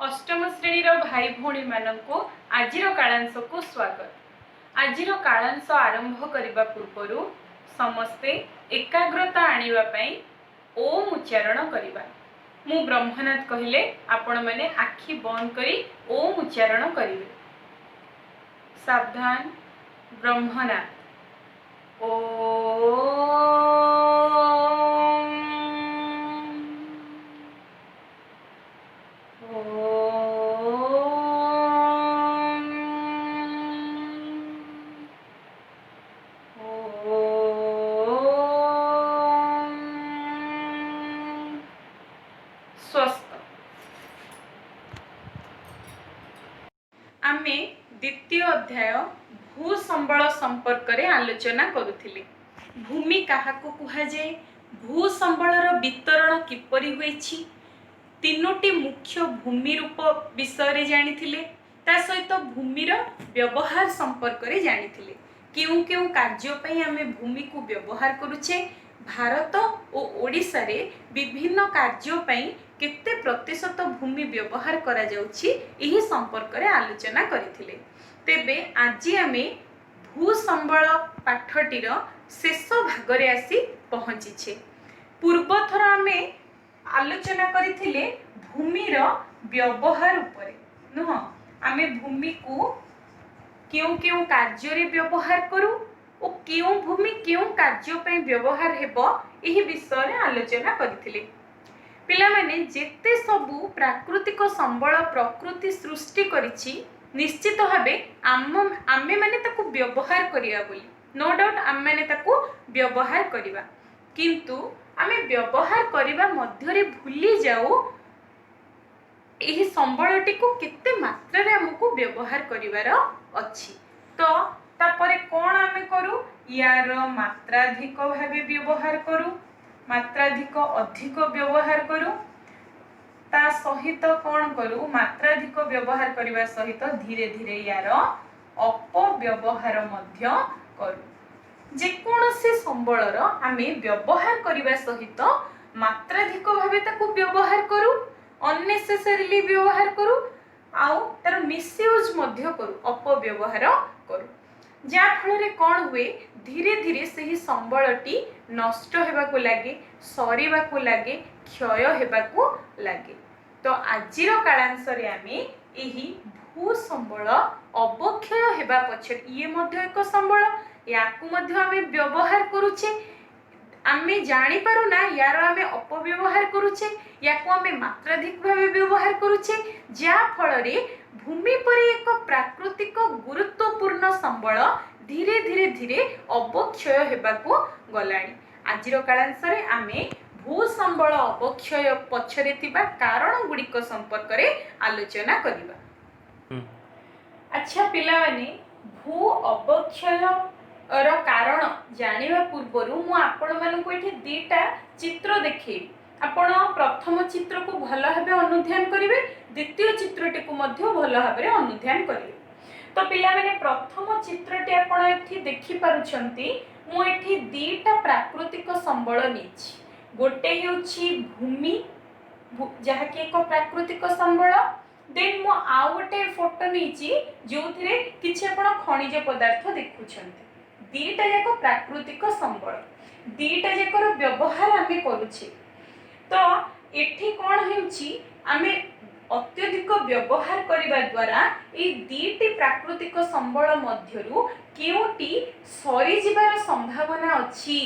अष्टम श्रेणीर भाई भौणी मानकु आजिर कालांश को स्वागत। आजिर कालांश आरंभ करने पूर्व समस्ते एकाग्रता आनिबा पई ओम उच्चारण करिबा। मु ब्रह्मनाथ कहले आपण माने आखि बंद करी ओम उच्चारण करिवे। सावधान। ब्रह्मनाथ ओ आमे द्वितीय अध्याय भूसंबल संपर्क रे आलोचना करुथिले। भूमि काहाको कुहाजे, भूसंबलर वितरण किपरि होईछि, तीनोटी मुख्य भूमि रूप विषय जानिथिले, ता सहित भूमिर व्यवहार संपर्क रे जानिथिले। केउ केउ कार्य पई आमे भूमि को व्यवहार करूछे, भारत और ओडिसा रे विभिन्न कार्य पई केते प्रतिशत भूमि व्यवहार करा जाउछि एही संपर्क रे आलोचना करिथिले। तेबे आजि आमे भूसंबल पाठटीर शेष भाग रे आसी पहुँचीछे। पूर्व थर आमे आलोचना करिथिले भूमिर व्यवहार उपरे नुह, आमे भूमि को केउ केउ कार्य रे व्यवहार करू और केउ भूमि केउ कार्य पई व्यवहार हेबो एही विषय रे आलोचना करिथिले। पिला माने जेते सबु प्राकृतिक संबल प्रकृति सृष्टि करिछि निश्चित भावे आमे माने ताकू व्यवहार करिया बोली, नो डाउट आमे माने ताकू व्यवहार करिवा, किंतु आमे व्यवहार करिवा मध्यरे भूली जाऊ एही संबलटी को केते मात्रा रे हमकू व्यवहार करिवार अछि। तो तापरे कोन आमे करू, यार मात्राधिक भावे व्यवहार करू, मात्राधिक अधिक व्यवहार करू, ता सहित कौन करू, मात्राधिक व्यवहार करने सहित धीरे धीरे यार अपव्यवहार मध्य करू। जेकोसी संबलर आमे व्यवहार करने सहित मात्राधिक भावे ताकू व्यवहार करू, अननेसेसरीली व्यवहार करू, आउ तार मिसयूज मध्य करू, अपव्यवहार करू, जा फल कौन हुए धीरे धीरे से संबलटी नष्ट होबाकू लगे, सरीबाकू लगे, क्षय होबाकू लगे। तो आजिर कालांश रे आमे एही भूसंबल अवक्षय हेबा पछे ये मध्य एक संबल, याकू मध्य आमे व्यवहार करूछे, आमे जानि पारू ना यार आमे अपव्यवहार करूछे, याकू आमे मात्राधिक भावे व्यवहार करूछे, जा फल रे भूमि परि एक प्राकृतिक गुरुत्वपूर्ण संबल धीरे धीरे धीरे अवक्षय हेबाकू गलाणी। आजिर कालांश रे आमे भूसंबल अवक्षय पछरे थिबा कारण गुड़िक संपर्क रे आलोचना करिबा। अच्छा पिला माने भू अवक्षय रो कारण जानिबा पूर्वरु मु आपण मानकु एठी दीटा चित्र देखैबी। आपण प्रथम चित्र को भल भाबे अनुध्यान करिवे, द्वितीय चित्रटी को मध्य भल भाबे अनुध्यान करिवे। तो पिला माने प्रथम चित्रटी आपण एठी देखि पारुछंती, मु एठी दीटा प्राकृतिक संबल नीछि। गोटे हेउछि भूमि जहा कि एक प्राकृतिक संबल, देन मु आउ गोटे फोटो नीछि जोथिरे किछि आपण खनिज पदार्थ देखुछंती। दीटा जाक प्राकृतिक संबल, दीटा जाकर व्यवहार आमे करूछे। तो एठी कोन हेउछि आमे अत्यधिक व्यवहार करिबा द्वारा ए दीटी प्राकृतिक संबल मध्यरु केउटी सरी जिबार संभावना अछि।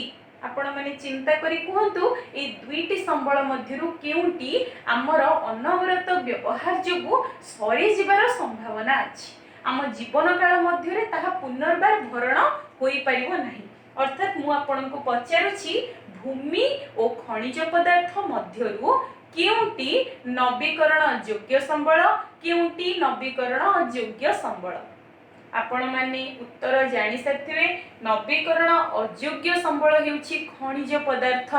आपण माने चिंता करी कहंतु ए दुईटी संबल मध्यरु केउटी हमर अनवरत व्यवहार जोगु सरी जिबार संभावना अछि। आम जीवन काल मध्यरे ताहा पुनर्बार भरण होई परिबो नाही। अर्थात मु आपनको पचारुछि भूमि और खनिज पदार्थ मध्यरु केउटी नवीकरण योग्य संबल, केउटी नवीकरण अयोग्य संबल। आपण माने उत्तर जानि साथिबे। नवीकरण अयोग्य संबल हेउछि खनिज पदार्थ,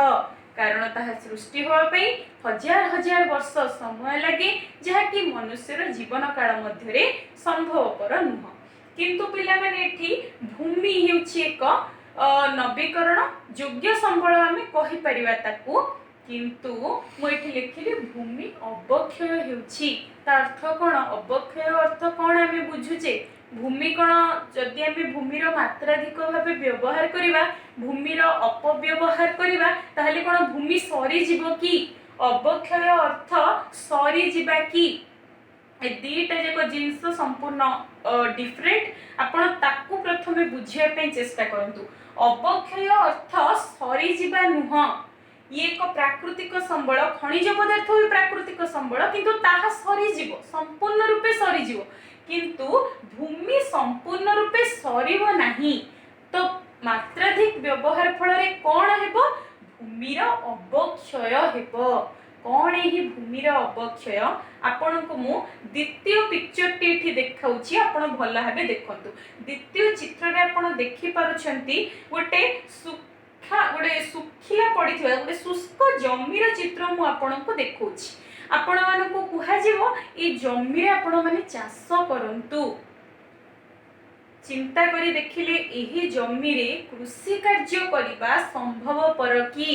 कारण ताहा सृष्टि होवा पई हजार हजार वर्ष समय लगे, जहा कि मनुष्यर जीवन काल मध्यरे संभवपर नुह। किंतु पिला माने एठी भूमि हेउछि एक नवीकरण योग्य संबल आमे कहि परिबा ताकू, किंतु मुझे लिखिली भूमि अवक्षय होउछि ता अर्थ कौन अवक्षय अर्थ कौन आम बुझुचे भूमि कौन जदि आम भूमिर मात्राधिक भाव व्यवहार करवा भूमिर अपव्यवहार करवा ताहले कौन भूमि सरी जीव कि अवक्षय अर्थ सरी जीवा कि ए दीटा जाक जिनस संपूर्ण डिफरेंट आपण ताकू प्रथमे बुझिया पे चेष्टा करंतु अवक्षय अर्थ सरी जीवा नुह ये एक प्राकृतिक संबल खनिज पदार्थ भी प्राकृतिक संबल किंतु ताहा सरी जीव संपूर्ण रूपे सरी जीव किंतु भूमि संपूर्ण रूपे सरीब नाही तो मात्राधिक व्यवहार फल रे कोन हेबो भूमिर अवक्षय हेबो कौन यही भूमिर अवक्षय आपण को मु द्वितीय पिक्चर टी एठी देखाउची आपण भल भाबे देखंतु द्वितीय चित्र रे आपण देखि पारुछंती गोटे गोटे सुखिला पड़िथिबा गोटे शुष्क जमीर चित्र मु आपण को देखौची आपण मान को कुहा जीवो ए जमी रे आपण माने चाष करंतु चिंता करी देखिले एही जमी रे कृषि कार्य करिबा संभवपर कि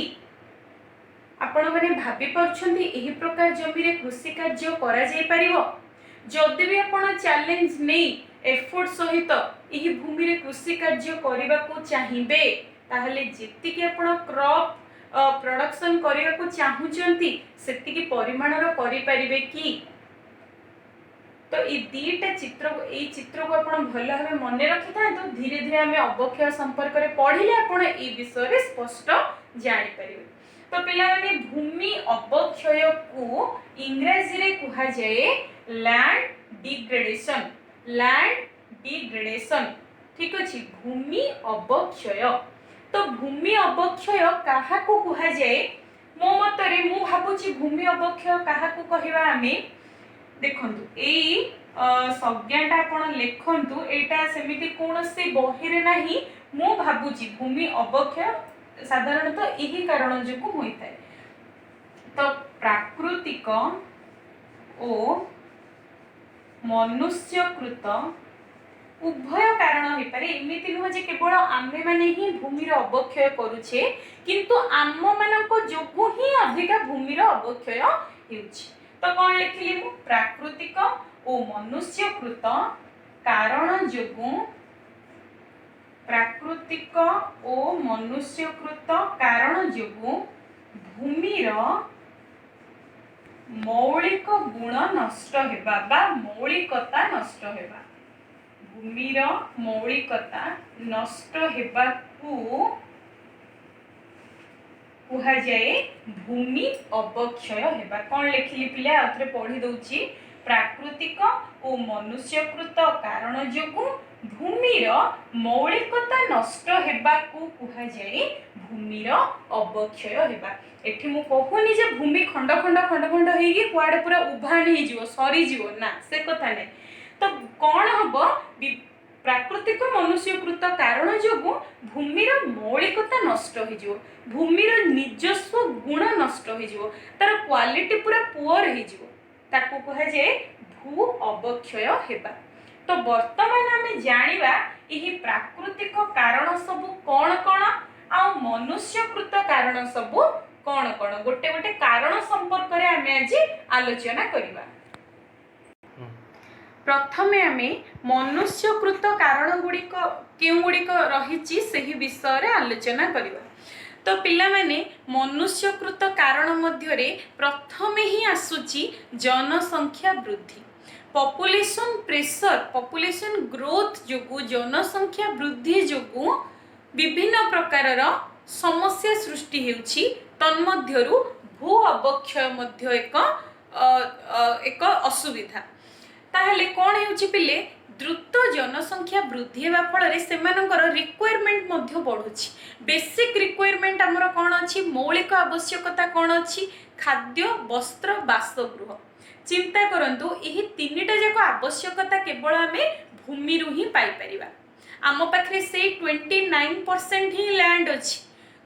आपण माने भाबी पारुछंती एही प्रकार जमी रे कृषि कार्य करा जाय परिबो जदि भी आपण चैलेंज नै एफर्ट सहित एही भूमि रे कृषि कार्य करिबा को चाहिबे ताहले जेतिकी आपण क्रॉप प्रोडक्शन करिबा को चाहुचंती सेतिकी परिमाणर करि परिबे कि तो ए दीटा चित्र को आपण भल भाबे मन रखि था तो धीरे धीरे हमें अवक्षय संपर्क रे पढिले आपण ए विषय रे स्पष्ट जानि परिबे तो पिला माने भूमि अवक्षय को इंग्रजी रे कहा जाए लैंड डिग्रेडेशन ठीक अछि भूमि अवक्षय तो भूमि अवक्षय काहा को कहा जाए मो मतरे मु भाबुची भूमि अवक्षय काहा को कहिबा आमे देखंतु एई संज्ञाटा आपण लेखंतु एटा सेमिति कोनोसी बहिरे नाही मु भाबुची भूमि अवक्षय साधारणतः यही कारण जो होता है तो प्राकृतिक ओ मनुष्यकृत उभय कारण हो पारे एमती नुह जे केवल आमे माने ही भूमिर अवक्षय करूछे किंतु आम मानक जोगु ही अधिका भूमिर अवक्षय हेउछि तो कोन लिखिली मु प्राकृतिक ओ मनुष्यकृत कारण जोगु प्राकृतिक ओ मनुष्यकृत कारण जोगु भूमिर मौलिक गुण नष्ट हेबा बा मौलिकता नष्ट हेबा भूमिर मौलिकता नष्ट हेबा को कुहा जाए भूमि अवक्षय हेबा कोन लिखिली पिला आथरे पढी दउची प्राकृतिक ओ मनुष्यकृत कारण जोगु भूमिर मौलिकता नष्ट हेबा को कुहा जाए भूमिर अवक्षय हेबा एठी मु कहूनी जे भूमि खंड खंड खंड खंड हेगी कुआडे पूरा उभान हे जीवो सरी जीवो ना से कथा नै तो कोन हबो प्राकृतिक मनुष्यकृत कारण जोगु भूमिर मौलिकता नष्ट हो जीवो भूमिर निजस्व गुण नष्ट हो जीवो तार क्वालिटी पूरा पुअर हे जीवो ताको कहा जाए भू अवक्षय हेबा तो वर्तमान आमे जानिबा एही प्राकृतिक कारण सब कोन कोन आ मनुष्यकृत कारण सब कोन कोन गोटे गोटे कारण संपर्क रे आमे आज आलोचना करिबा प्रथमे आमे मनुष्यकृत कारण गुड़िक केउ गुड़िक रहिछि सेही विषय रे आलोचना करिबा तो पिला माने मनुष्यकृत कारण मध्य रे प्रथमे ही आसुछि जनसंख्या वृद्धि पॉपुलेशन प्रेशर पॉपुलेशन ग्रोथ जोगु जनसंख्या वृद्धि जोगु विभिन्न प्रकारर समस्या सृष्टि हेउछि तन्मध्यरु भू अवक्षय मध्य एक असुविधा ताहले कोन हेउछि पिले द्रुत जनसंख्या वृद्धि हेबा फल सेमानकर रिक्वायरमेंट मध्य बढ़ुछि बेसिक रिक्वायरमेंट हमर कोन अछि मौलिक आवश्यकता कोन अछि खाद्य वस्त्र बासगृह चिंता करंतु एही तीनटा जाक आवश्यकता केवल आमे भूमि रु ही पाई परिबा आम पाखरे से 29% ही लैंड अछि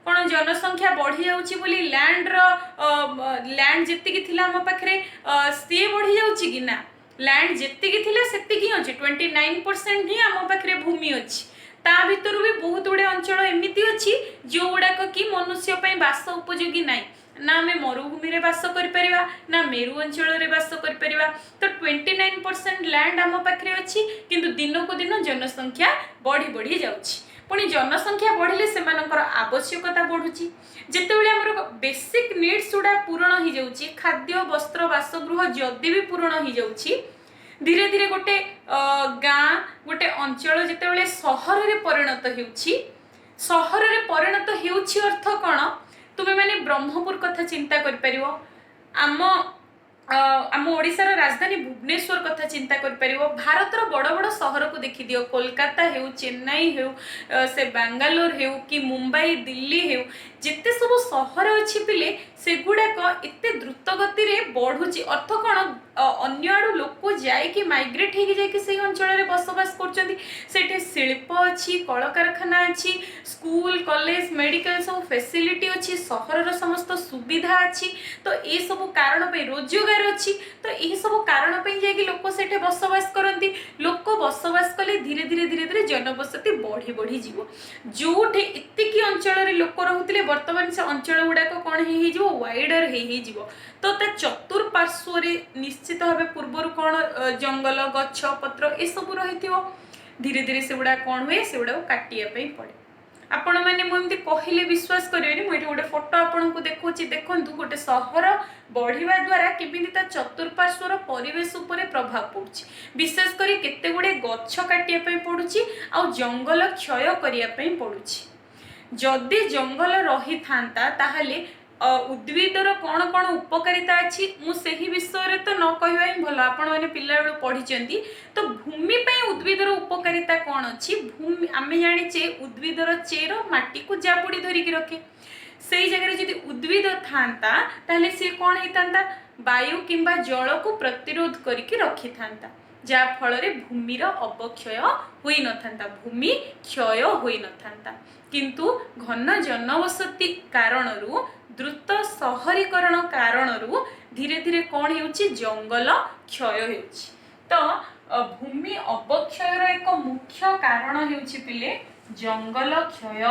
कोन जनसंख्या बढ़ी जाउछि बोली लैंड जेतिकी थिला आम पाखरे से बढ़ी जाउछि कि ना लैंड जेतिकी थिला सेतिकी अछि 29% ही आम पाखरे भूमि अछि ता भितर भी बहुत गुड़े अंचल एमिति अछि जो गुड़ाक कि मनुष्य पई बास उपयोगी नाही ना आम मरुभूमि रे बास करिपरिबा ना मेरु अंचल रे बास करिपरिबा। तो 29% लैंड आम पाखरे अछि किंतु दिन को दिन जनसंख्या बढ़ी बढ़ी जाउछि। पुणी जनसंख्या बढ़िले सेमानकर आवश्यकता बढ़ुछि। जेतेबेले हमर बेसिक नीड्स गुडा पूर्ण हो जाउछि, खाद्य वस्त्र बासगृह जदि भी पूर्ण हो जाउछि, धीरे धीरे गोटे गाँ गोटे अंचल जेतेबेले सहर रे परिणत हेउछि, सहर रे परिणत हेउछि अर्थ कौन? तुमे माने ब्रह्मपुर कथा चिंता कर परिवो, आम ओडिशार राजधानी भुवनेश्वर कथा चिंता कर परिवो, भारतर बड़ बड़ सहर को देखि दियो, कोलकाता हेउ, चेन्नई हेउ, से बेंगालोर हेउ कि मुंबई दिल्ली हेउ, जिते सब सहर अछि पिले सेगुड़ाक एते द्रुत गति रे बढ़ुची। अर्थ कौन? अन्य आड़ू लोक जाइकी माइग्रेट हो जाइकी से अंचल में बसवास करछंती। सेठे शिल्प अच्छी, कलकारखाना अच्छी, स्कूल कॉलेज मेडिकल सब फैसिलिटी अच्छी, सहर समस्त सुविधा अच्छी। तो ये सब कारण पे रोजगार अच्छी, तो यही सब कारण पे जाइकी लोक सेठे बसवास करती। लोक बसवास कले धीरे धीरे धीरे धीरे जनबसति बढ़ी बढ़ी जीव। जोठे एतिकी अंचल रे लोक रहुतिले वर्तमान से अंचल गुड़ाक कौन हो वाइडर हो। तो ता चतुर्पार्श्व रे निश्चित भाव पूर्वर कौन जंगल गछ पत्र ए सब रही। धीरे धीरे से गुड़ा कौन हुए से गुड़ा काटिया पड़े। आपण मैंने मुझे कहले विश्वास करेंगे, मुझे गोटे फोटो आपन को देखुची। देखंतु गोटे सहर बढ़िया द्वारा केमिति ता चतुर्पार्श्वर परिवेश उपरे प्रभाव पड़ुछि। विशेष करी केते गुडे गछ काटिया पड़ुछि आ जंगल क्षय करिया पड़ुछि। जदि जंगल रही थांता ताहले उद्भिदर कौन कौन उपकारिता अच्छी मुझे विषय तो न कहवा ही भल। आपण मैंने पिला बेलू पढ़ी। तो भूमि पे उद्भिदर उपकारिता कौन अच्छी? भूमि आम जाचे उद्भिदर चेर माटी को जाबुड़ी धरिकी रखे। से जगह जदि उद्भिद था ताहले सी कौन होता वायु किंबा जल को प्रतिरोध करके रखी था, जा फल भूमिर अवक्षय होई न था, भूमि क्षय होई न था। किंतु घन जनबसति कारणरू द्रुत सहरीकरण कारणरू धीरे धीरे कौन होउछि जंगल क्षय होउछि। तो भूमि अवक्षयर एक मुख्य कारण होउछि पिले जंगल क्षय।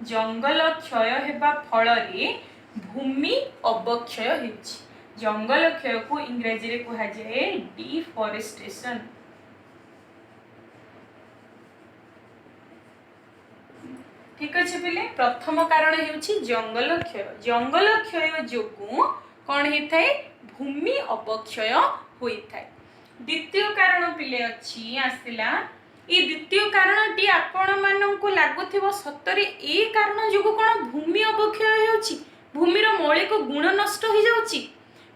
जंगल क्षय हेबा फल रे भूमि अवक्षय होउछि। जंगल क्षय को इंग्रजी रे कहा जाए डिफॉरेस्टेशन। ठीक अच्छे पिले, प्रथम कारण हेउछि जंगल क्षय। जंगल क्षय जोगु कौन होता है? भूमि अवक्षय होता है। द्वितीय कारण पिले अच्छी आसला, ये द्वितीय कारण टी आपण माननकु लागुथिबो सतरे ए कारण जोगु कौन भूमि अवक्षय होउछि, भूमिर मौलिक गुण नष्ट हो जाउछि।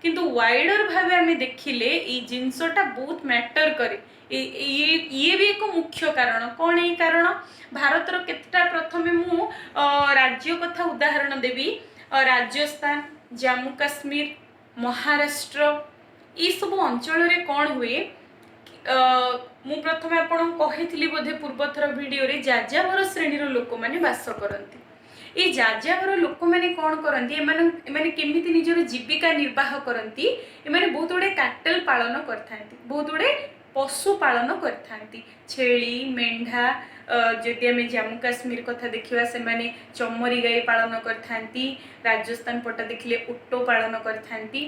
किंतु वाइडर भावे आमे देखिले ए जिंसटा बहुत मैटर करे। ये भी एक मुख्य कारण। कौन ये कारण? भारतर केतटा प्रथमे मु राज्य कथा उदाहरण देवी। राजस्थान, जम्मू काश्मीर, महाराष्ट्र ये सब अंचल रे कौन हुए? मु प्रथमे आपन कहिथिली बोधे पूर्वथर वीडियो रे जाजावर श्रेणी रो लोक माने बास करंती। ये जाजावर लोक माने कौन करंती? एमाने केमिति निजर जीविका निर्वाह करंती? एमाने बहुत गुडे कैटल पालन करथांती, बहुत गुडे पशु पालन करथांती। छेली मेंढा, जदि आम जम्मू काश्मीर कथा देखा से माने चमरी गाई पालन करथांती। राजस्थान पटा देखिले उट पालन करथांती।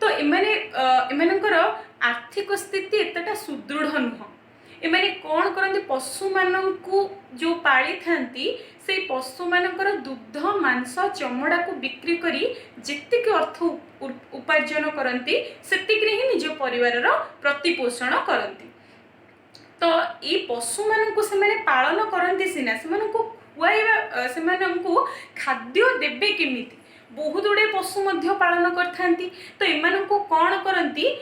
तो एमानकर आर्थिक स्थिति एतटा सुदृढ़ नुह। एमाने कौन करंती? पशु माननकु जो पाली थांती से पशु मानकर दुग्ध मांस चमड़ा को बिक्री करी जेतिक अर्थ उपार्जन करंती सेतिक रे ही निज परिवार प्रतिपोषण करंती। तो ये पशु माननकु से माने पालन करंती सिना, से माननकु खुआइबा, से माननकु खाद्य देबे केमिति बहुत गुडे पशु मध्य पालन करथांती। तो एमानकु कौन करंती?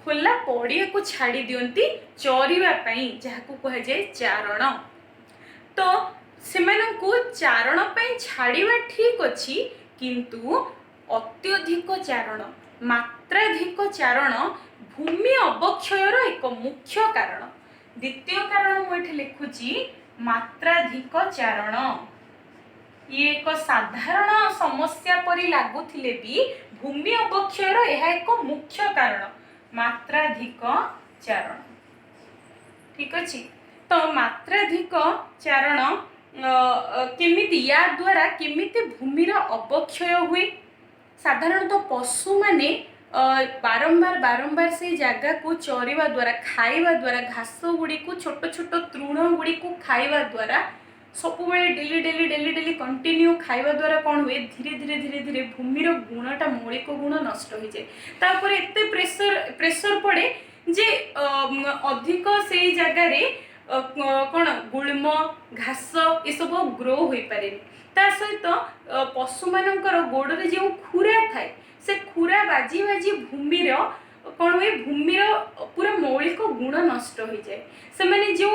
खोला पड़िया को छाड़ी दियंती चरिबा पई, जाहाकु कहा जाए चारण। तो सेमानकु चारण पई छाड़ीबा ठीक अछि, किंतु अत्यधिक चारण, मात्राधिक चारण भूमि अवक्षयर एक मुख्य कारण। द्वितीय कारण मुझे लिखुची मात्राधिक चारण। ये एक साधारण समस्या परि लागुथिले भी भूमि अवक्षयर यह एक मुख्य कारण, मात्राधिक चारण। ठीक अछि। तो मात्राधिक चारण केमिति या द्वारा केमिति भूमिर अवक्षय हुए। साधारणतः पशु माने बारंबार बारंबार से जगह को चरिवा द्वारा खाइबा द्वारा घास गुड़ी को छोट छोट तृण गुड़ी को खाइबा द्वारा सब daily daily daily daily continue खाइबा द्वारा कौन हुए धीरे धीरे धीरे धीरे भूमिर गुणटा मौलिक गुण नष्ट हो जाए। तापर एते प्रेशर प्रेशर पड़े जे अधिक से जगार कौन गुल्म घास ये सब ग्रो हो पारे। ता सहित पशु मानकर गोड़े जो खुरा थाए से खुरा बाजी बाजी भूमिर कौन हुए भूमिर पूरा मौलिक गुण नष्ट हो जाए। से माने जो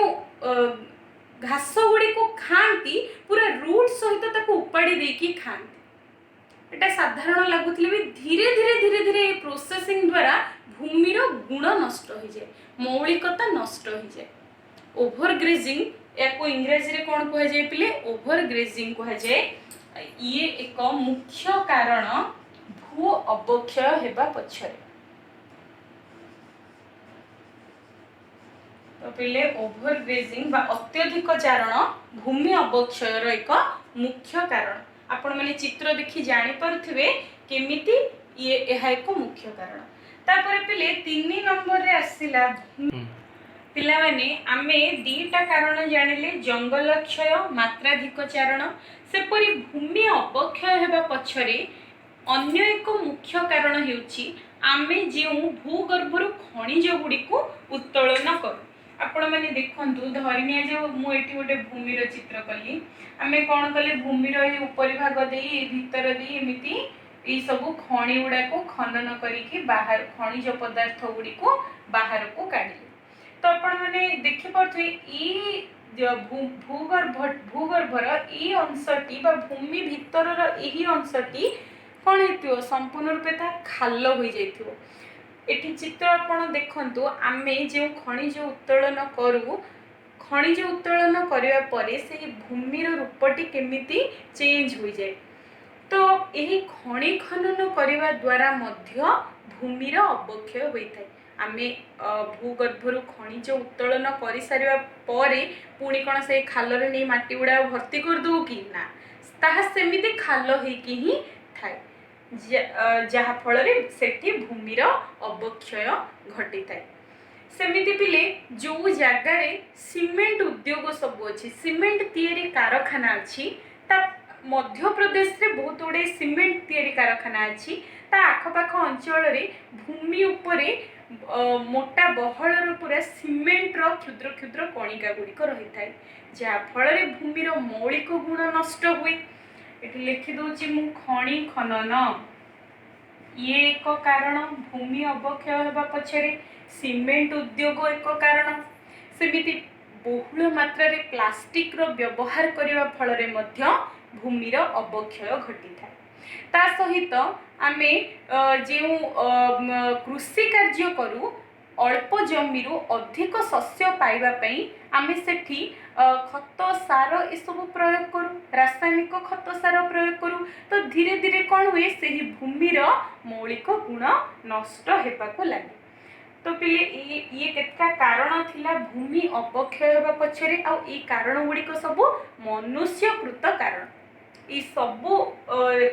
घास गुड़ी को खाती पूरा रूट सहित ताको उपाड़ी देकी खाती। एटा साधारण लगुले भी धीरे धीरे धीरे धीरे प्रोसेसिंग द्वारा भूमिर गुण नष्ट हो जाए मौलिकता नष्ट हो जाए। ओभर ग्रेजिंग या इंग्रजी रे कौन कह जाए पिले ओभर ग्रेजिंग कह जाए। ये एक मुख्य कारण भू अवक्षय हेबा पछरे। तो पिले ओभर ग्रेजिंग बा अत्यधिक चारण भूमि अवक्षयर एक मुख्य कारण। आपण माने चित्र देखि जानि परथिबे केमिति ये एहा एक मुख्य कारण। तापर पिले 3 नंबर रे आसिला पिला माने आमे दीटा कारण जानिले जंगल क्षय मात्राधिक चारण सेपरि भूमि अवक्षय हेबा पछरे अन्य एक मुख्य कारण हेउची आमे जे भूगर्भरु खनिज गुडी को उत्तोलन करू। आपण माने देखंतु धरिनिया जो मु एठी गोटे भूमिर चित्र कली आमे कोन कले भूमिर ए ऊपरी भाग देई भीतर देई एमिति ए सब खनि गुडा को खनन करिकि बाहर खनिज पदार्थ गुडी को बाहर को काढिले। तो आपण माने देखि परथि ई भूगर्भर ई अंशटी बा भूमि भीतरर एही अंशटी कोन हेतियो संपूर्ण रूपे ता खाल होई जाइथिबो। एठी चित्र आपण देखंतु आमे जे खनिज उत्तोलन करू खनिज उत्तोलन करिवा परे से भूमिर रूपटी केमिति चेंज होई जाय। तो एही खनि खनन करिवा द्वारा मध्य भूमिर अवक्षय होइथाय। आमे भूगर्भरु खनिज उत्तोलन करि सारिवा परे पुणी कोन से खालरे नै माटी गुडा भर्ती कर दउ कि ना ताहा सेमिति खाल हेकि ही थाय जहा फल सेठी भूमिर अवक्षय घटी थाए। सेमिति पिले जो जगार सीमेंट उद्योग सब अच्छी सीमेंट तैयारी कारखाना अच्छी ता मध्य प्रदेश रे बहुत गुड़े सीमेंट तैयारी कारखाना अच्छी ता आखपाख अंचल रे भूमि उपरे मोटा बहलर पूरा सीमेंट रो क्षुद्र क्षुद्र कणिका गुड़िक रही थाए जहा फल भूमिर मौलिक गुण नष्ट हुए। एठी लिखि दउची मु खनि खनन ये एक कारण भूमि अवक्षय होगा पछरे सीमेंट उद्योग एक कारण सेमिति बहुल मात्रा रे प्लास्टिक रो व्यवहार करिवा फल रे मध्य भूमिर अवक्षय घटी थाए। ता सहित आमे जेउ कृषि कार्य करू अल्प जमीरु अधिक शस्य पाइबा पई आमे सेठी खत सार ए सब प्रयोग करू रासायनिक खत सार प्रयोग करू तो धीरे धीरे कौन हुए सही भूमिर मौलिक गुण नष्ट हेबाको लागे। तो पिले ये केतका कारण थिला भूमि अवक्षय हेबा पछरे आ ई कारण गुड़िक सब मनुष्यकृत कारण ई सब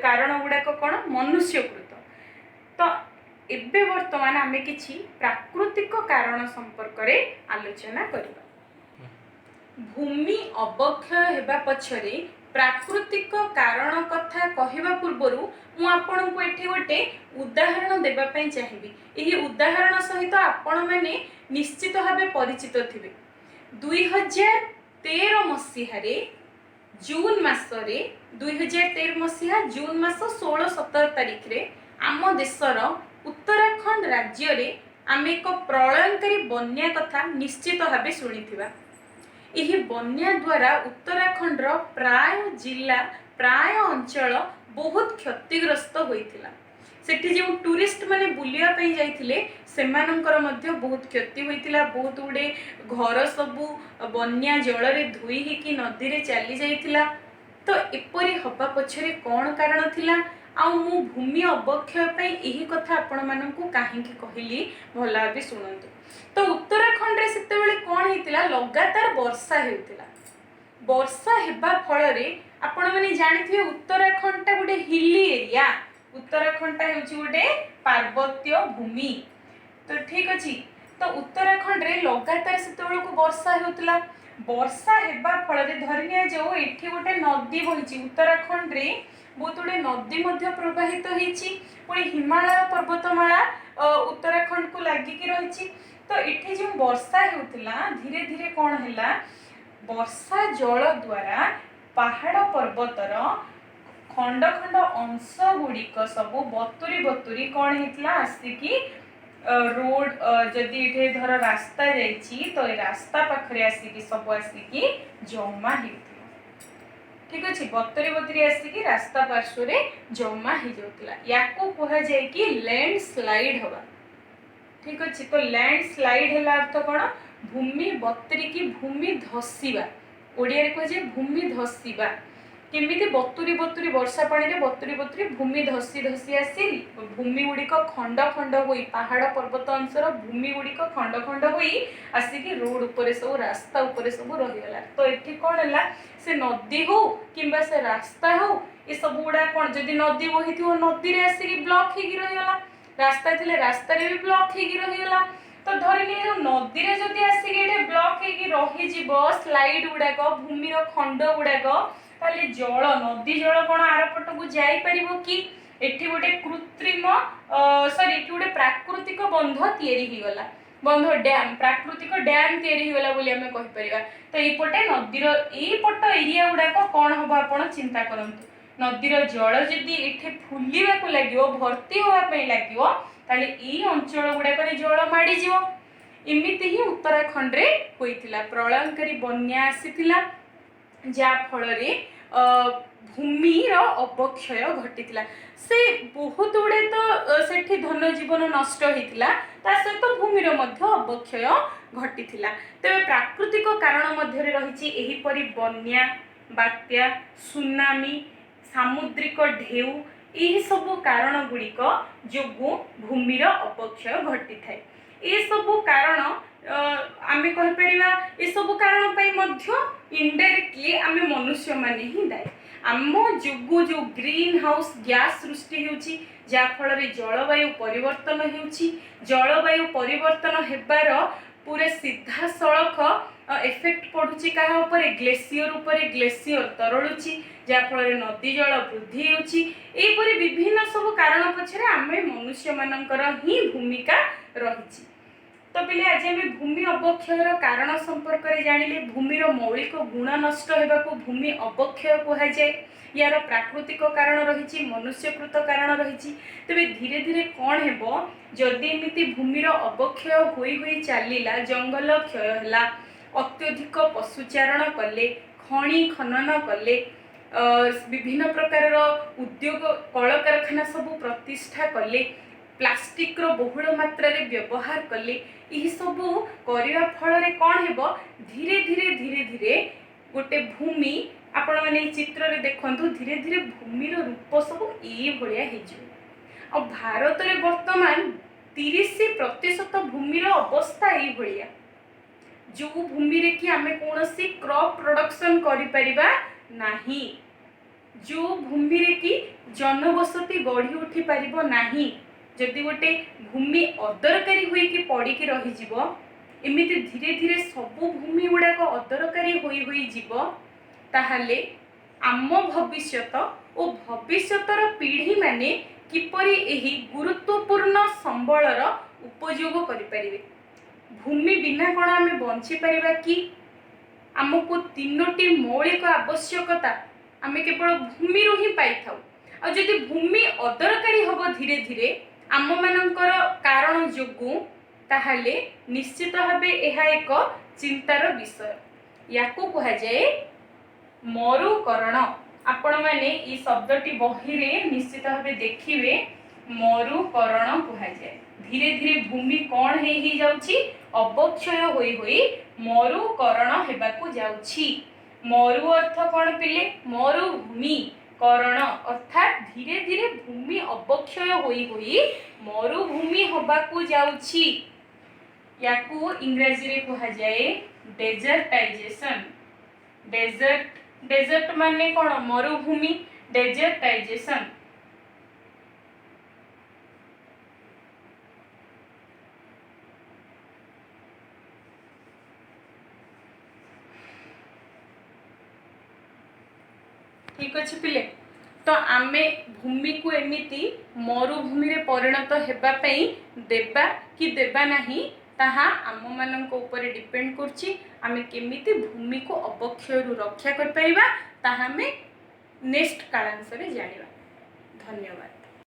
कारण गुड़ाक कौन मनुष्यकृत। तो एबे वर्तमान आमे किछि प्राकृतिक कारण संपर्क रे आलोचना करिबा। भूमि अवक्षय हेबा पछरे प्राकृतिक कारण कथा कहिबा पूर्वरु मु आपन को एठी गोटे उदाहरण देबा पई चाहिबी। एही उदाहरण सहित आपण माने निश्चित भाबे परिचित थिबे। 2013 मसिहा रे जून मास रे 2013 मसिहा जून मास 16-17 तारिख रे आम देशर उत्तराखंड राज्य रे आमे एक प्रलयंकारी बन्या कथा निश्चित भाबे सुनिथिबा। यही बन्या द्वारा उत्तराखंड रो प्राय जिला प्राय अंचल बहुत क्षतिग्रस्त होइथिला। सेठी जे टूरिस्ट माने बुलिया पई जाइथिले सेमानंकर मध्य बहुत क्षति होइथिला। बहुत गुडे घर सबु बन्या जल रे धोई हिकी नदी रे चली जाइथिला। तो एपरी हबा पछरे कोन कारण थिला आ मु भूमि अवक्षय पई एही कथा आपण माननकु काहेकि कहिली भला भाबे सुनंतु। तो उत्तराखंड रे सेते बेले कोन हेतिला लगातार वर्षा हेउतिला वर्षा हेबा फल आपण मैंने जानी उत्तराखंड टा गोटे हिली एरिया। उत्तराखंड टा होची गोटे पार्वत्य भूमि। तो ठीक अच्छी तो उत्तराखंड रे लगातार से वर्षा होता। वर्षा हेबा फल धरी निया एठी गोटे नदी बही उत्तराखंड रे बहुत गुड़े नदी प्रवाहित होती पुणी हिमालय पर्वतमाला उत्तराखंड को लगिकी रही। तो ये जो वर्षा होता धीरे धीरे कौन है वर्षा जल द्वारा पहाड़ पर्वतर खंड खंड अंश गुड़िक सब बतुरी बतुरी कौन होता आसिकी रोड जदि ये धर रास्ता जाइए तो रास्ता पाखे आसिकी सब आसिकी जमा होता। ठीक अच्छे बतरी बतरी आसिकी रास्ता पार्श्व जमा हो जाता या कह जाए कि लैंड स्लाइड हवा। ठीक अच्छे तो लैंड स्लाइड है अर्थ कौन भूमि बतरिकी भूमि धसीबा ओडिया कह जाए भूमि धसीबा केमिति बतुरी बतुरी वर्षा पानी रे बतुरी बतुरी भूमि धसी धसी आसी भूमि गुड़िक खंड खंड होई पहाड़ पर्वत अंशर भूमि गुड़िक खंड खंड होई आसिकी रोड उपरे सब रास्ता उपरे सब रहीगला। तो एठी कौन है से नदी हो किंबा से रास्ता हो ये सब गुड़ा कौन जदि नदी बही थी नदी रे आसिकी ब्लॉक होगी रहीगला रास्ता थिले रास्ता रे भी ब्लॉक होगी रहीगला। तो धरनी जो नदी रे जदि आसिकी एठे ब्लॉक होगी रही जीवो स्लाइड गुड़ाक भूमि रो खंड गुड़ाक ताले जल नदी जल कौन आर पट को जाई परिबो कि एठी गोटे कृत्रिम सॉरी एठी गोटे प्राकृतिक बंध तयारी ही गला बंध डैम प्राकृतिक डैम तयारी हो गला बोली हमें कहि परिबा। तो ए पटे नदी रो ए पट एरिया गुडा को कोन हबो आपण चिंता करंतु नदी रो जल जदी एठी फुलिबा को लागियो भर्ती होवा पई लागियो ताले ए अंचल गुडा करे जल माडी जिवो। एमिति ही उत्तराखंड रे होइतिला प्रलयंकारी बन्या आसीतिला जा फल भूमिर अवक्षय घटी से बहुत गुड़े तो सेठी धन जीवन नष्ट होता सहित भूमिर अवक्षय घटी तेज प्राकृतिक कारण मध्य रही एहीपरि बन्या बात्या सुनामी सामुद्रिक ढेउ यही सब कारण गुड़िक जो भूमिर अवक्षय घटी थाए। ये सब कारण आमे कहि परिबा ए सब कारण पई मध्य इनडायरेक्टली आमे मनुष्य माने ही दायी आम जोगु जो ग्रीन हाउस गैस सृष्टि होउची जा फल रे जलवायु परिवर्तन होउची जलवायु परिवर्तन हेबार पूरे सीधा सड़क इफेक्ट पड़ुची कहा ऊपर ग्लेसियर तरलुची जा फल नदी जल वृद्धि होउची एपरि विभिन्न सब कारण पछरे आमे मनुष्य मानकर ही भूमिका रही। तो पिले आज आम भूमि अवक्षयर कारण संपर्क में जानिले भूमिर मौलिक गुण नष्ट होगा भूमि अवक्षय कहुए यार प्राकृतिक कारण रही मनुष्यकृत कारण रही। तेरे धीरे धीरे कौन हेबो जदि एमिति भूमिर अवक्षय होई चलला जंगल क्षय है अत्यधिक पशुचारण कले खनि खनन कले विभिन्न प्रकार उद्योग कल कारखाना सब प्रतिष्ठा कले प्लास्टिक रो बहुल मात्रा रे व्यवहार कले यही सब करने फल कौन हेबो धीरे धीरे धीरे धीरे गोटे भूमि आपण माने चित्र रे देखंतु धीरे धीरे भूमि रो रूप सब ए भलिया हे जो। भारत रे वर्तमान 30% भूमि रो अवस्था ए भलिया जो भूमि रे कि आमे कोनोसी क्रॉप प्रोडक्शन करि परिबा नाही जो भूमि रे कि जनबसति गढ़ी उठी परिबो नाही जदि गोटे भूमि अदरकारी हुई कि पड़ी कि रही जीवो एमिति धीरे धीरे सबु भूमि गुड़ाक अदरकारी हुई जीवो ताहले आम भविष्यत और भविष्यतर पीढ़ी माने किपरि एही गुरुत्वपूर्ण संबलर उपयोग करि परिबे। भूमि बिना कोन आमे बंची परिबा कि आमको तीनोटी मौलिक आवश्यकता आमे केवल भूमि रो ही पाई थाउ आ जदि भूमि अदरकारी हबो धीरे धीरे आम मानकर कारण जोगु ताहले निश्चित भावे यह एक चिंतार विषय याकू कहा जाए मरुकरण। आपण माने ई शब्दटी बही रे निश्चित भावे देखिवे मरुकरण कहा जाए धीरे धीरे भूमि कौन ही जाउची अवक्षय होई होई मरुकरण हेबाकू जाउची। मरु अर्थ कौन पिले मरुभूमि करण अर्थात धीरे धीरे भूमि अवक्षय होई होई मरुभूमि होबाकू जाउची याकू इंग्रजी रे कहा जाए डेजर्टाइजेशन। डेजर्ट डेजर्ट माने कौन मरुभूमि डेजर्टाइजेशन ठीक अच्छे पिले तो आमे भूमि को एमिति मरुभूमि रे परिणत हेबा पई देबा कि देबा नहीं ताहा आम मानक ऊपर डिपेंड करछि आमे केमिति भूमि को अवक्षय रु रक्षा कर परिबा ताहा में नेक्स्ट कालांश रे जानिबा। धन्यवाद।